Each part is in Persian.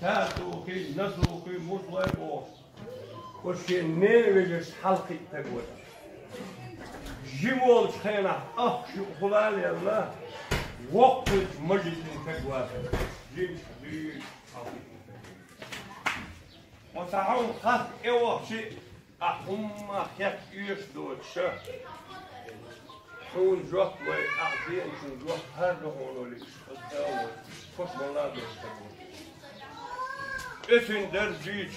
تاتوكي نسوكي مطلبوش وشي نيرجس حلقي تقول جيمول خينا أخشي خلالي الله وقت مجلس تقول جيم شبيل حلقي وتعاون خط إيوه شيء أقوم خيك يشدود شهر شون جوك وأعطيه شون جوك هذا هو اللي يشتغل خوش والله بيشتغل إفن درجيج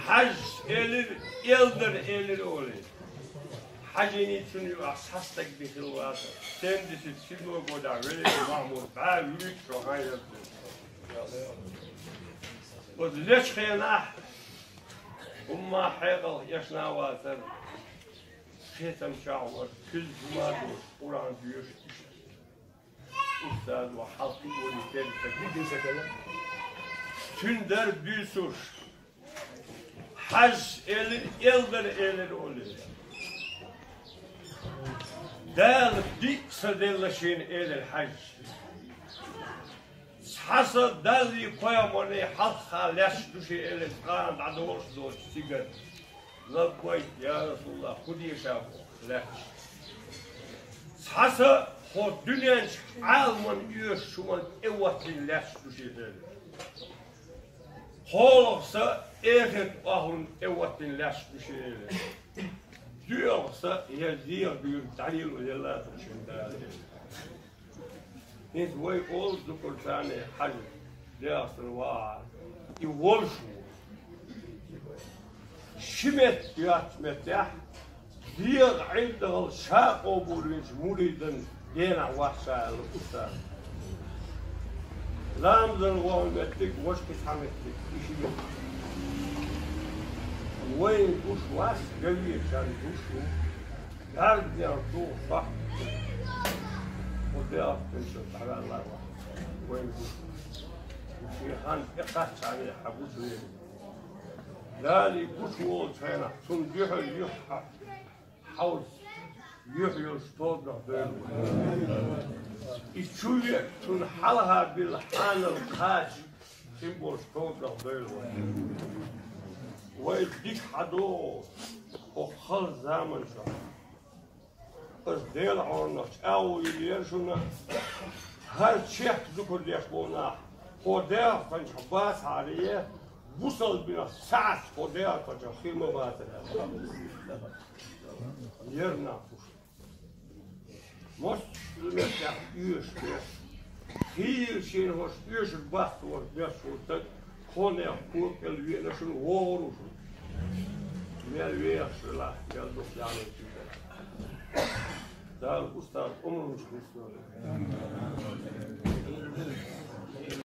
حج إلر أولي حجيني تنيو أساستك بخلوات تندس تسيلو بودا ريلي محمود بعد يريد شوهاي يبدو بس ليش خينا وما حيقل يشنا واتر خيتم شعور كل زمادو قرآن ديوش أستاذ وحلقي ولكن تكيد سكلا تندر بيسوش حج إلر أولي دال ديك سدلشين إلى الحج حصل دالي قياموني حط خالش دوشي إلى القرآن عدوش دوش سيجر لبويت يا رسول الله خدي شافو لا حصل خو دنيا عالمن يوش شمال إوات للاش دوشي إلى خالصة إخت أهون إوات للاش دوشي إلى Duurste je zeer duur تعليل ولا لا تشين ده. إنت وين أول ذكر ثاني حج ده سنوات يولشوا شمت يات متاح زير عنده الشاق وبوليس مريدا دينا وحشة الأستاذ لام ذن وامتك وش كتحمتك إشي وين دوش واس جميل كان دوشو قاعد يرتو صح وده تنشط على الله واحد وين دوشو وشيخان إقاس عليه حبوس وين لا لي دوشو تينا تنجح يحا حوز يحيو ستوضع بينه يتشوية تنحلها بالحان الخاش سيمبول ستوضع بينه ويديك حدو وخل زمن شو بس ديل عنا أو يليشونا هر شيء ذكر ليشونا خدا فنشباس عليه وصل بنا ساعة خدا فجخيم باتر يرنا مش لمسح يوش هي شيء هوش يوش البحث والبحث خونه فوق الويل شنو وورو ما الويل شلا يلبس يعني كده ده الأستاذ عمره مش مسؤول